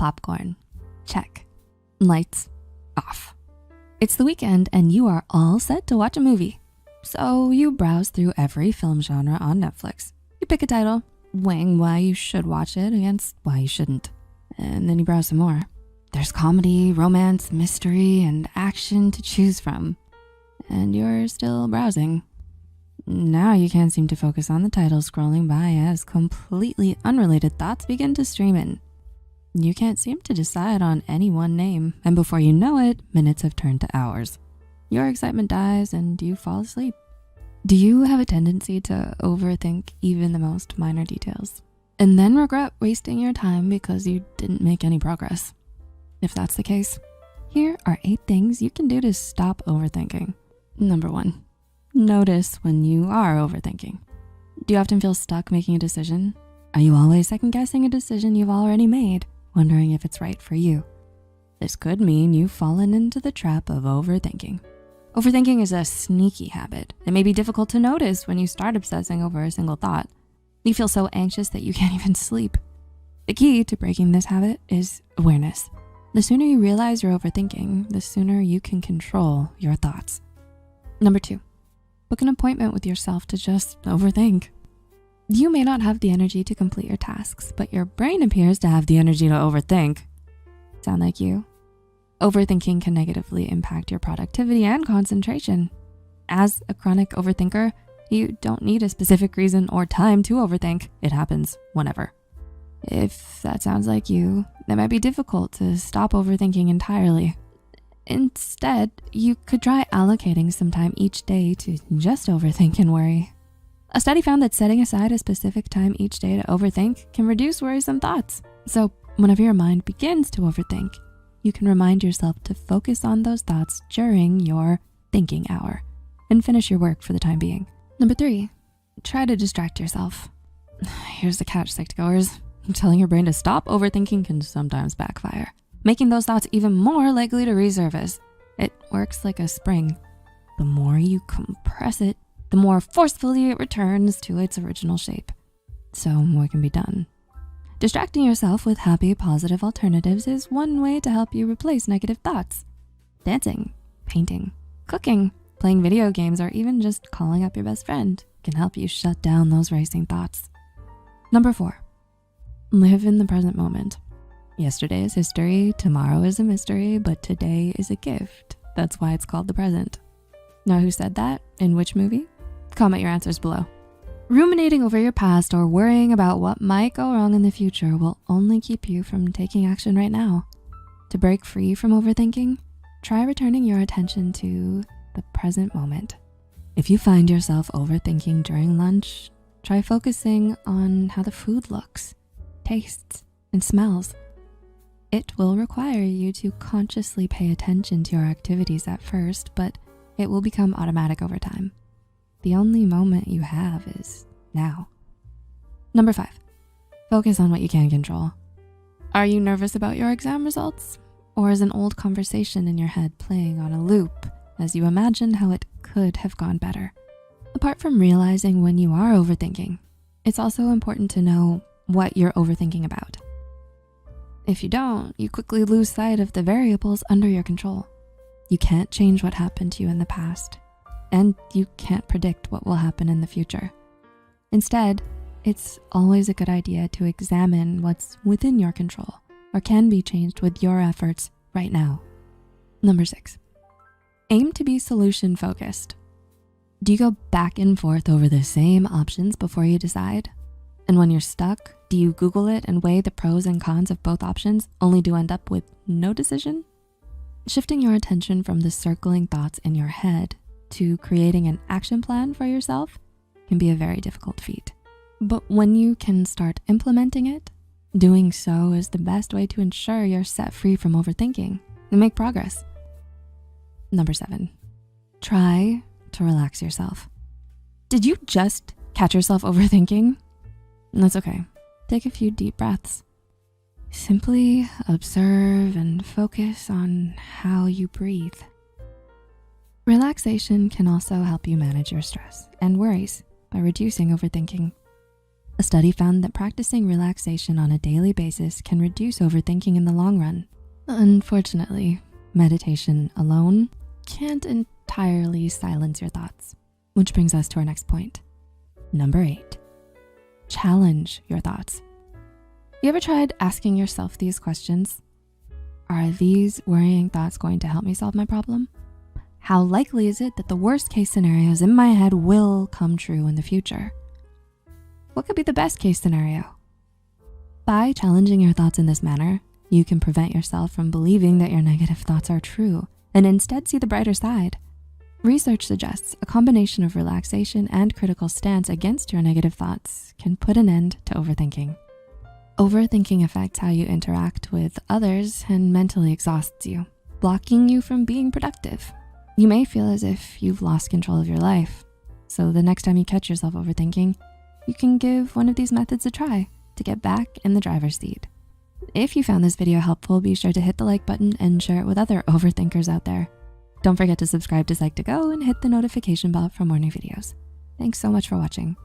Popcorn. Check. Lights off. It's the weekend and you are all set to watch a movie. So you browse through every film genre on Netflix. You pick a title, weighing why you should watch it against why you shouldn't. And then you browse some more. There's comedy, romance, mystery, and action to choose from. And you're still browsing. Now you can't seem to focus on the title scrolling by as completely unrelated thoughts begin to stream in. You can't seem to decide on any one name, and before you know it, minutes have turned to hours. Your excitement dies and you fall asleep. Do you have a tendency to overthink even the most minor details, and then regret wasting your time because you didn't make any progress? If that's the case, here are 8 things you can do to stop overthinking. Number 1, notice when you are overthinking. Do you often feel stuck making a decision? Are you always second-guessing a decision you've already made, wondering if it's right for you? This could mean you've fallen into the trap of overthinking. Overthinking is a sneaky habit. It may be difficult to notice when you start obsessing over a single thought. You feel so anxious that you can't even sleep. The key to breaking this habit is awareness. The sooner you realize you're overthinking, the sooner you can control your thoughts. Number 2, book an appointment with yourself to just overthink. You may not have the energy to complete your tasks, but your brain appears to have the energy to overthink. Sound like you? Overthinking can negatively impact your productivity and concentration. As a chronic overthinker, you don't need a specific reason or time to overthink. It happens whenever. If that sounds like you, it might be difficult to stop overthinking entirely. Instead, you could try allocating some time each day to just overthink and worry. A study found that setting aside a specific time each day to overthink can reduce worrisome thoughts. So whenever your mind begins to overthink, you can remind yourself to focus on those thoughts during your thinking hour and finish your work for the time being. Number 3, try to distract yourself. Here's the catch, psych-goers. Telling your brain to stop overthinking can sometimes backfire, making those thoughts even more likely to resurface. It works like a spring. The more you compress it, the more forcefully it returns to its original shape. So what can be done? Distracting yourself with happy, positive alternatives is one way to help you replace negative thoughts. Dancing, painting, cooking, playing video games, or even just calling up your best friend can help you shut down those racing thoughts. Number 4, live in the present moment. Yesterday is history, tomorrow is a mystery, but today is a gift. That's why it's called the present. Know who said that? In which movie? Comment your answers below. Ruminating over your past or worrying about what might go wrong in the future will only keep you from taking action right now. To break free from overthinking, try returning your attention to the present moment. If you find yourself overthinking during lunch, try focusing on how the food looks, tastes, and smells. It will require you to consciously pay attention to your activities at first, but it will become automatic over time. The only moment you have is now. Number 5, focus on what you can control. Are you nervous about your exam results? Or is an old conversation in your head playing on a loop as you imagine how it could have gone better? Apart from realizing when you are overthinking, it's also important to know what you're overthinking about. If you don't, you quickly lose sight of the variables under your control. You can't change what happened to you in the past, and you can't predict what will happen in the future. Instead, it's always a good idea to examine what's within your control or can be changed with your efforts right now. Number 6, aim to be solution focused. Do you go back and forth over the same options before you decide? And when you're stuck, do you Google it and weigh the pros and cons of both options only to end up with no decision? Shifting your attention from the circling thoughts in your head to creating an action plan for yourself can be a very difficult feat. But when you can start implementing it, doing so is the best way to ensure you're set free from overthinking and make progress. Number 7, try to relax yourself. Did you just catch yourself overthinking? That's okay. Take a few deep breaths. Simply observe and focus on how you breathe. Relaxation can also help you manage your stress and worries by reducing overthinking. A study found that practicing relaxation on a daily basis can reduce overthinking in the long run. Unfortunately, meditation alone can't entirely silence your thoughts, which brings us to our next point. Number 8, challenge your thoughts. You ever tried asking yourself these questions? Are these worrying thoughts going to help me solve my problem? How likely is it that the worst case scenarios in my head will come true in the future? What could be the best case scenario? By challenging your thoughts in this manner, you can prevent yourself from believing that your negative thoughts are true and instead see the brighter side. Research suggests a combination of relaxation and critical stance against your negative thoughts can put an end to overthinking. Overthinking affects how you interact with others and mentally exhausts you, blocking you from being productive. You may feel as if you've lost control of your life. So the next time you catch yourself overthinking, you can give one of these methods a try to get back in the driver's seat. If you found this video helpful, be sure to hit the like button and share it with other overthinkers out there. Don't forget to subscribe to Psych2Go and hit the notification bell for more new videos. Thanks so much for watching.